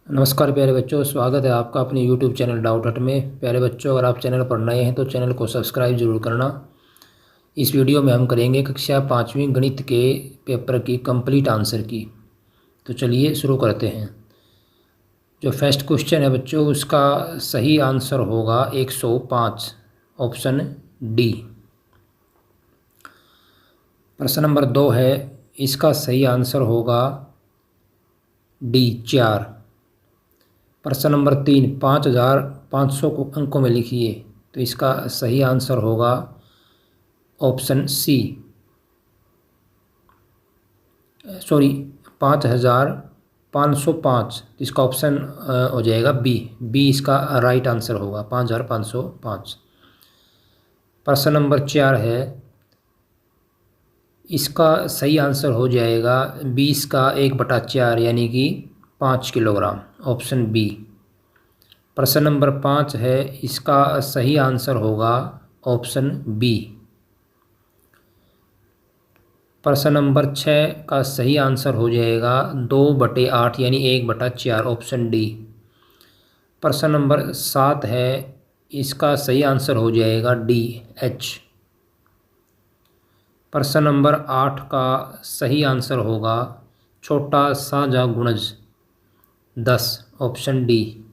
नमस्कार प्यारे बच्चों, स्वागत है आपका अपने YouTube चैनल डाउट हट में। प्यारे बच्चों, अगर आप चैनल पर नए हैं तो चैनल को सब्सक्राइब जरूर करना। इस वीडियो में हम करेंगे कक्षा 5वीं गणित के पेपर की कंप्लीट आंसर की। तो चलिए शुरू करते हैं। जो फर्स्ट क्वेश्चन है बच्चों, उसका सही आंसर होगा 105, ऑप्शन डी। प्रश्न नंबर 2 है, इसका सही आंसर होगा डी 4। प्रश्न नंबर 3, 5500 को अंकों में लिखिए। तो इसका सही आंसर होगा ऑप्शन सी, सॉरी 5505। इसका ऑप्शन हो जाएगा बी इसका राइट आंसर होगा, 5505। प्रश्न नंबर 4 है, इसका सही आंसर हो जाएगा 20 का 1/4 यानी कि 5 किलोग्राम, ऑप्शन बी। प्रश्न नंबर 5 है, इसका सही आंसर होगा ऑप्शन बी। प्रश्न नंबर 6 का सही आंसर हो जाएगा 2/8 यानी 1/4, ऑप्शन डी। प्रश्न नंबर 7 है, इसका सही आंसर हो जाएगा डी एच। प्रश्न नंबर 8 का सही आंसर होगा छोटा साझा गुणज 10, ऑप्शन डी।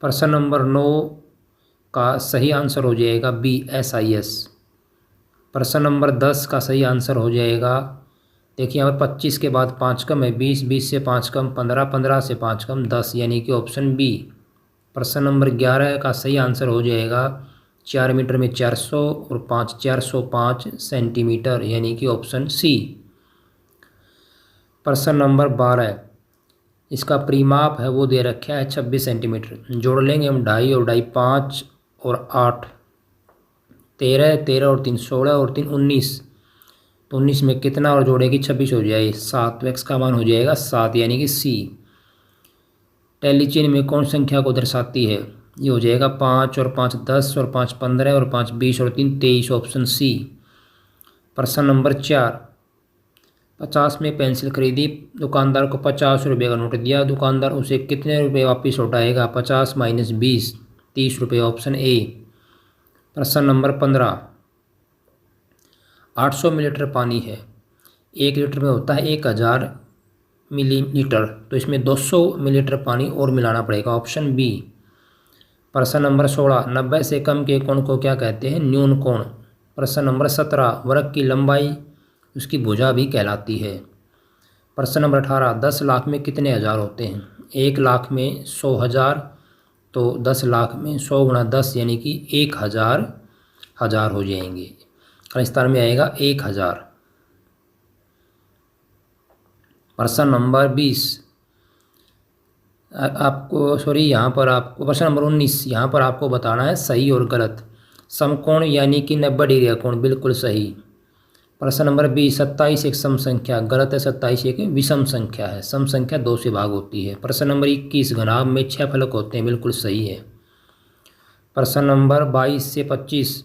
प्रश्न नंबर 9 का सही आंसर हो जाएगा बी SIS। प्रश्न नंबर 10 का सही आंसर हो जाएगा, देखिए यहाँ पर 25 के बाद 5 कम है, 20 से 5 कम 15, 15 से 5 कम 10 यानी कि ऑप्शन बी। प्रश्न नंबर 11 का सही आंसर हो जाएगा 4 मीटर में 400 और 405 सेंटीमीटर यानी कि ऑप्शन सी। प्रश्न नंबर 12, इसका परिमाप है वो दे रखा है 26 सेंटीमीटर। जोड़ लेंगे हम 2.5 और 2.5 5 और 8 13, 13 और 3 16 और 3 19। तो 19 में कितना और जोड़ेगी 26 हो जाएगी 7। तो एक्स का मान हो जाएगा 7 यानी कि सी। टेलीचेन में कौन संख्या को दर्शाती है? ये हो जाएगा 5 और 5 10 और 5 15 और 5 20 और 3 23, ऑप्शन सी। प्रश्न नंबर 4, 50 में पेंसिल खरीदी, दुकानदार को 50 रुपये का नोट दिया, दुकानदार उसे कितने रुपये वापस लौटाएगा? 50 - 20 30 रुपये, ऑप्शन ए। प्रश्न नंबर 15, 800 मिलीलीटर पानी है, 1 लीटर में होता है 1000 मिलीलीटर, तो इसमें 200 मिलीलीटर पानी और मिलाना पड़ेगा, ऑप्शन बी। प्रश्न नंबर 16, 90 से कम के कोण को क्या कहते हैं? न्यून कोण। प्रश्न नंबर 17, वृत्त की लंबाई उसकी भुजा भी कहलाती है। प्रश्न नंबर 18, 10 लाख में कितने हज़ार होते हैं? 1 लाख में 100,000, तो 10 लाख में 100 गुणा 10 यानी कि 1000 हज़ार हो जाएंगे। खालिस्तान में आएगा 1000। प्रश्न नंबर 20, आपको सॉरी यहाँ पर आपको प्रश्न नंबर 19, यहाँ पर आपको बताना है सही और गलत। समकोण यानी कि 90 डिग्री का कोण, बिल्कुल सही। प्रश्न नंबर 20, 27 एक सम संख्या, गलत है, 27 एक विषम संख्या है, सम संख्या 2 से भाग होती है। प्रश्न नंबर 21, घनाभ में 6 फलक होते हैं, बिल्कुल सही है। प्रश्न नंबर 22 से 25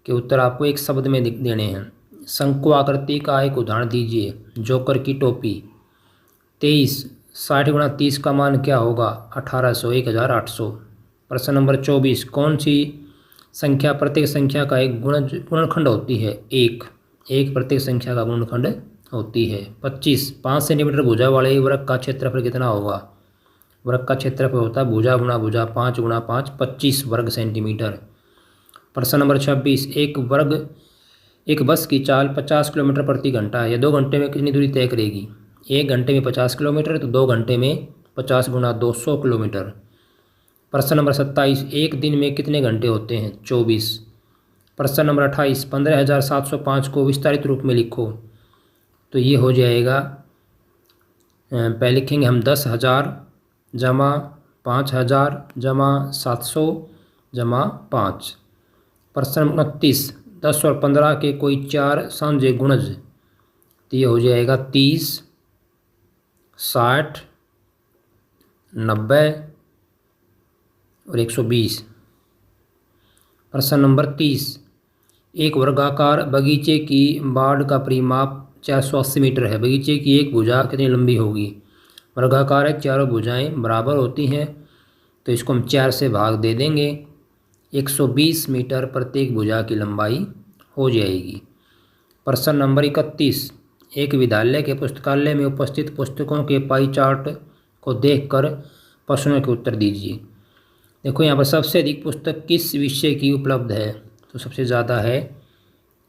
के उत्तर आपको एक शब्द में देने हैं। शंकु आकृति का एक उदाहरण दीजिए। जोकर की टोपी। 23, 60 गुणा 30 का मान क्या होगा? 1800, 1800। प्रश्न नंबर 24, कौन सी संख्या प्रत्येक संख्या का एक गुणनखंड होती है? एक प्रत्येक संख्या का गुणनखंड होती है। 25, 5 सेंटीमीटर भुजा वाले वृत्त का क्षेत्रफल कितना होगा? वृत्त का क्षेत्रफल होता है भुजा गुणा भुजा, 5 गुणा 5 25 वर्ग सेंटीमीटर। प्रश्न नंबर 26, एक बस की चाल 50 किलोमीटर प्रति घंटा है, यह 2 घंटे में कितनी दूरी तय करेगी? 1 घंटे में 50 किलोमीटर, तो 2 घंटे में 50 गुणा 200 किलोमीटर। प्रश्न नंबर 27, एक दिन में कितने घंटे होते हैं? 24। प्रश्न नंबर 28, 15,705 को विस्तारित रूप में लिखो। तो ये हो जाएगा, पहले लिखेंगे हम 10,000 जमा 5,000 जमा 700 जमा 5। प्रश्न नंबर 29, 10 और 15 के कोई 4 सांझे गुणज, तो ये हो जाएगा 30 60 90 और 120। प्रश्न नंबर 30, एक वर्गाकार बगीचे की बाड़ का परिमाप 480 मीटर है, बगीचे की एक भुजा कितनी लंबी होगी? वर्गाकार है, चारों भुजाएं बराबर होती हैं, तो इसको हम 4 से भाग दे देंगे। 120 मीटर प्रत्येक भुजा की लंबाई हो जाएगी। प्रश्न नंबर 31, एक विद्यालय के पुस्तकालय में उपस्थित पुस्तकों के पाई चार्ट को देखकर प्रश्नों के उत्तर दीजिए। देखो यहाँ पर सबसे अधिक पुस्तक किस विषय की उपलब्ध है, तो सबसे ज़्यादा है,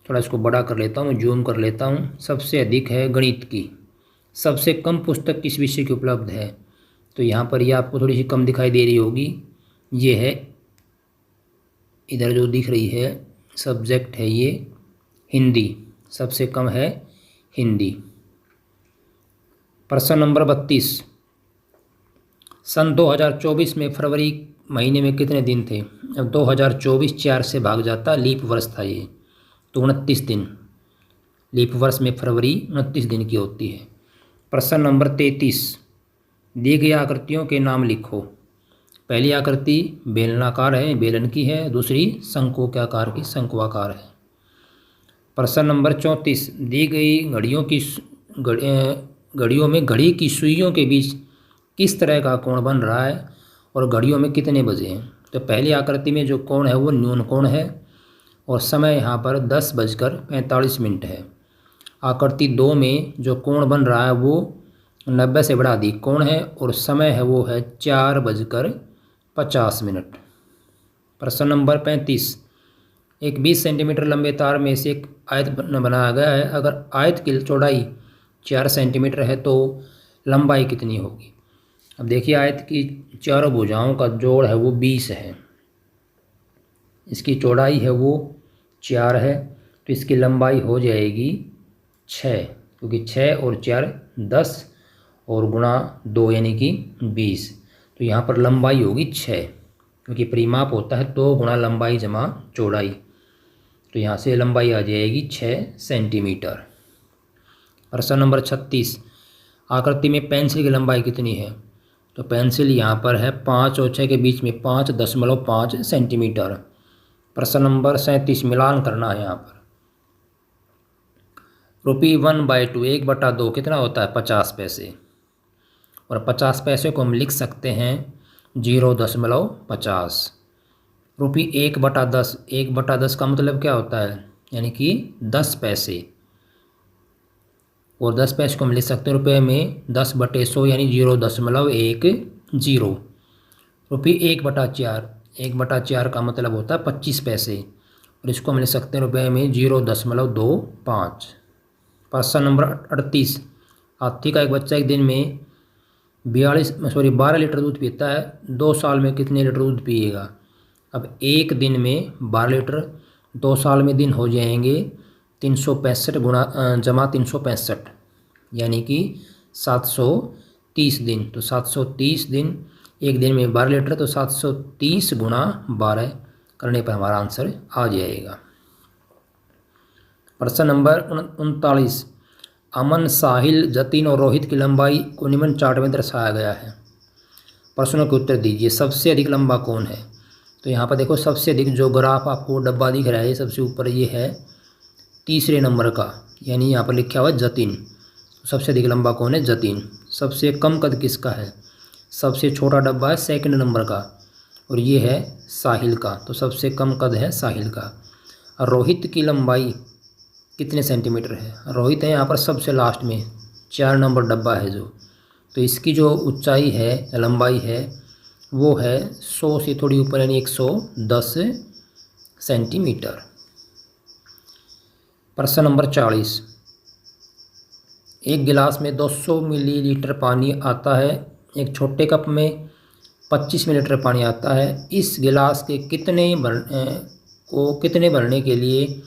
थोड़ा इसको बड़ा कर लेता हूँ, जूम कर लेता हूँ, सबसे अधिक है गणित की। सबसे कम पुस्तक किस विषय की उपलब्ध है, तो यहाँ पर ये आपको थोड़ी सी कम दिखाई दे रही होगी, ये है इधर जो दिख रही है सब्जेक्ट है ये हिंदी, सबसे कम है हिंदी। प्रश्न नंबर 32, सन 2024 में फरवरी महीने में कितने दिन थे। अब 2024 4 से भाग जाता, लीप वर्ष था ये, तो 29 दिन, लीप वर्ष में फरवरी 29 दिन की होती है। प्रश्न नंबर 33, दी गई आकृतियों के नाम लिखो। पहली आकृति बेलनाकार है, बेलन की है, दूसरी शंकु के आकार की, शंकुआकार है। प्रश्न नंबर 34, दी गई घड़ियों में घड़ी की सुइयों के बीच किस तरह का कोण बन रहा है और घड़ियों में कितने बजे हैं। तो पहली आकृति में जो कोण है वो न्यून कोण है और समय यहाँ पर 10:45 है। आकृति 2 में जो कोण बन रहा है वो 90 से बड़ा अधिक कोण है और समय है वो है 4:50। प्रश्न नंबर 35, एक 20 सेंटीमीटर लंबे तार में से एक आयत बनाया गया है। अगर आयत की चौड़ाई 4 सेंटीमीटर है तो लंबाई कितनी होगी। अब देखिए आयत की चारों भुजाओं का जोड़ है वो 20 है, इसकी चौड़ाई है वो 4 है, तो इसकी लंबाई हो जाएगी 6, क्योंकि 6 और 4 10 और गुणा 2 यानी कि 20, तो यहाँ पर लंबाई होगी 6, क्योंकि परिमाप होता है 2 गुणा लंबाई जमा चौड़ाई, तो यहाँ से लंबाई आ जाएगी 6 सेंटीमीटर। प्रश्न नंबर 36, आकृति में पेंसिल की लंबाई कितनी है। तो पेंसिल यहाँ पर है 5 और 6 के बीच में 5.5 सेंटीमीटर। प्रश्न नंबर 37, मिलान करना है यहाँ पर। ₹1/2 1/2 कितना होता है 50 पैसे, और 50 पैसे को हम लिख सकते हैं 0.50। ₹1/10 1/10 का मतलब क्या होता है, यानी कि 10 पैसे, और 10 पैसे को हम लिख सकते हैं रुपये में 10/100 यानी 0.10। ₹1/4 1/4 का मतलब होता है 25 पैसे, और इसको हम लिख सकते हैं रुपये में 0.25। प्रश्न नंबर 38, हाथी का एक बच्चा एक दिन में 12 लीटर दूध पीता है, 2 साल में कितने लीटर दूध पिएगा। अब एक दिन में 12 लीटर, 2 साल में दिन हो जाएंगे 365 गुणा जमा 365 यानी कि 730 दिन, तो 730 दिन, एक दिन में 12 लीटर, तो 730 गुणा 12 करने पर हमारा आंसर आ जाएगा। प्रश्न नंबर 39, अमन, साहिल, जतिन और रोहित की लंबाई को निम्न चार्ट में दर्शाया गया है। प्रश्नों के उत्तर दीजिए। सबसे अधिक लंबा कौन है। तो यहाँ पर देखो सबसे अधिक जो ग्राफ आपको डब्बा दिख रहा है सबसे ऊपर ये है 3रे नंबर का, यानी यहाँ पर लिखा हुआ जतिन। सबसे अधिक लंबा कौन है, जतिन। सबसे कम कद किसका है, सबसे छोटा डब्बा है 2nd नंबर का, और ये है साहिल का, तो सबसे कम कद है साहिल का। रोहित की लंबाई कितने सेंटीमीटर है, रोहित है यहाँ पर सबसे लास्ट में 4 नंबर डब्बा है जो, तो इसकी जो ऊंचाई है लंबाई है वो है 100 से थोड़ी ऊपर यानी 110 सेंटीमीटर। प्रश्न नंबर 40, एक गिलास में 200 मिलीलीटर पानी आता है, एक छोटे कप में 25 मिलीलीटर पानी आता है। इस गिलास के कितने भरने के लिए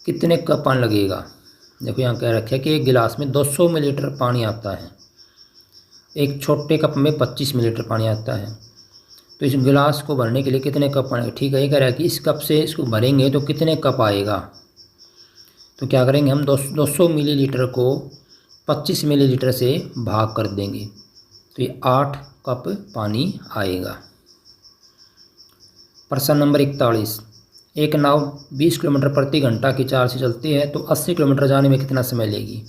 कितने कप पानी लगेगा। देखो यहाँ कह रखा है कि एक गिलास में 200 मिलीलीटर पानी आता है, एक छोटे कप में 25 मिलीलीटर पानी आता है, तो इस गिलास को भरने के लिए कितने कप पानी। ठीक है, ये कह रहा है कि इस कप से इसको भरेंगे तो कितने कप आएगा। तो क्या करेंगे हम 200 मिलीलीटर को 25 मिलीलीटर से भाग कर देंगे, तो ये 8 कप पानी आएगा। प्रश्न नंबर 41, एक नाव 20 किलोमीटर प्रति घंटा की चाल से चलती है तो 80 किलोमीटर जाने में कितना समय लेगी।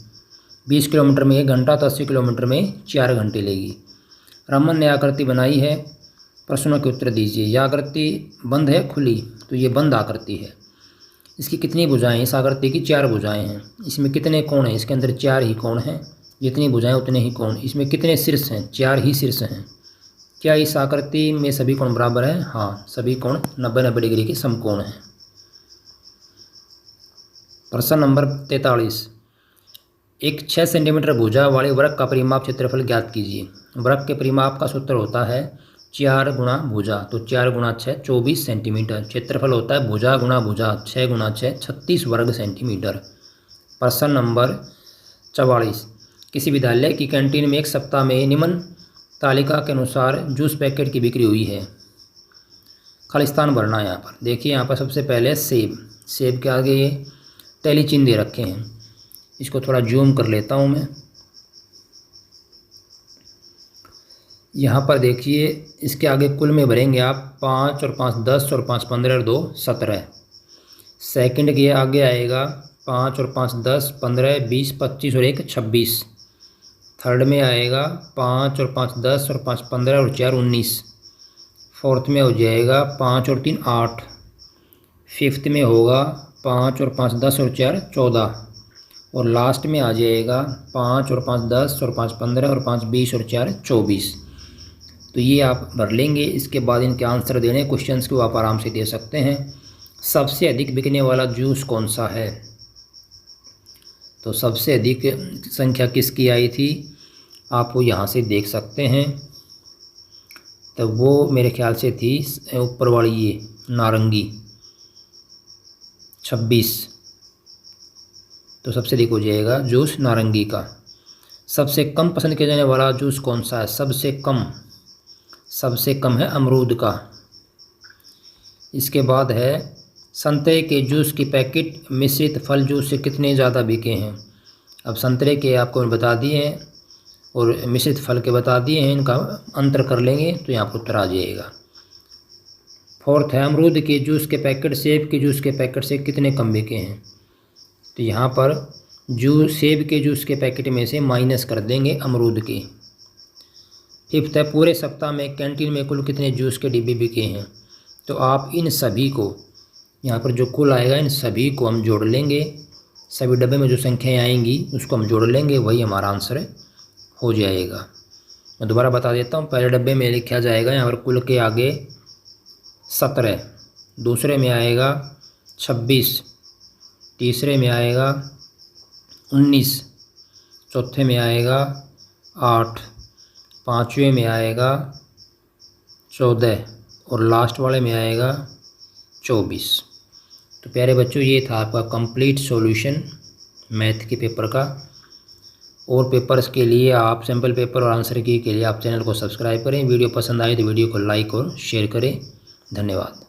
20 किलोमीटर में 1 घंटा तो 80 किलोमीटर में 4 घंटे लेगी। रमन ने आकृति बनाई है, प्रश्नों के उत्तर दीजिए। यह आकृति बंद है खुली, तो ये बंद आकृति है। इसकी कितनी भुजाएं? इस आकृति की 4 भुजाएं हैं। इसमें कितने कोण हैं? इसके अंदर 4 ही कोण हैं। जितनी भुजाएं उतने ही कोण। इसमें कितने शीर्ष हैं? 4 ही शीर्ष हैं। क्या इस आकृति में सभी कोण बराबर हैं? हाँ, सभी कोण 90-90 डिग्री के समकोण हैं। प्रश्न नंबर 43, एक 6 सेंटीमीटर भुजा वाले वृत्त का परिमाप क्षेत्रफल ज्ञात कीजिए। वृत्त के परिमाप का सूत्र होता है 4 गुणा भुजा, तो 4 गुणा 6 24 सेंटीमीटर। क्षेत्रफल होता है भुजा गुणा भुजा, 6 गुणा 6 36 वर्ग सेंटीमीटर। प्रश्न नंबर 44, किसी विद्यालय की कैंटीन में एक सप्ताह में निम्न तालिका के अनुसार जूस पैकेट की बिक्री हुई है। खाली स्थान भरना है यहाँ पर। देखिए यहाँ पर सबसे पहले सेब, सेब के आगे ये टैली चिन्ह दे रखे हैं। इसको थोड़ा जूम कर लेता हूँ मैं। यहाँ पर देखिए इसके आगे कुल में भरेंगे आप 5 और 5 10 और 5 15 और 2 17। सेकंड के आगे आएगा 5 और 5 10 15 20 25 और 1 26। थर्ड में आएगा 5 और 5 10 और 5 15 और 4 19। फोर्थ में हो जाएगा 5 और 3 8। फिफ्थ में होगा 5 और 5 10 और 4 14। और लास्ट में आ जाएगा 5 और 5 10 और 5 15 और 5 20 और 4 24। तो ये आप भर लेंगे। इसके बाद इनके आंसर देने क्वेश्चंस को आप आराम से दे सकते हैं। सबसे अधिक बिकने वाला जूस कौन सा है? तो सबसे अधिक संख्या किसकी आई थी आप वो यहाँ से देख सकते हैं। तो वो मेरे ख्याल से थी ऊपर वाली ये नारंगी 26। तो सबसे अधिक हो जाएगा जूस नारंगी का। सबसे कम पसंद किया जाने वाला जूस कौन सा है? सबसे कम है अमरूद का। इसके बाद है संतरे के जूस की पैकेट मिश्रित फल जूस से कितने ज़्यादा बिके हैं। अब संतरे के आपको बता दिए हैं और मिश्रित फल के बता दिए हैं, इनका अंतर कर लेंगे तो यहाँ पर उत्तर आ जाएगा। फोर्थ है अमरूद के जूस के पैकेट सेब के जूस के पैकेट से कितने कम बिके हैं। तो यहाँ पर सेब के जूस के पैकेट में से माइनस कर देंगे अमरूद के। फिफ्थ है पूरे सप्ताह में कैंटीन में कुल कितने जूस के डिब्बे बिके हैं। तो आप इन सभी को यहाँ पर जो कुल आएगा इन सभी को हम जोड़ लेंगे। सभी डब्बे में जो संख्याएँ आएंगी उसको हम जोड़ लेंगे, वही हमारा आंसर हो जाएगा। मैं दोबारा बता देता हूँ। पहले डब्बे में लिखा जाएगा यहाँ पर कुल के आगे 17, दूसरे में आएगा 26, तीसरे में आएगा 19, चौथे में आएगा 8, पाँचवें में आएगा 14 और लास्ट वाले में आएगा 24। तो प्यारे बच्चों ये था आपका कंप्लीट सॉल्यूशन मैथ के पेपर का। और पेपर्स के लिए आप सैम्पल पेपर और आंसर की के लिए आप चैनल को सब्सक्राइब करें। वीडियो पसंद आए तो वीडियो को लाइक और शेयर करें। धन्यवाद।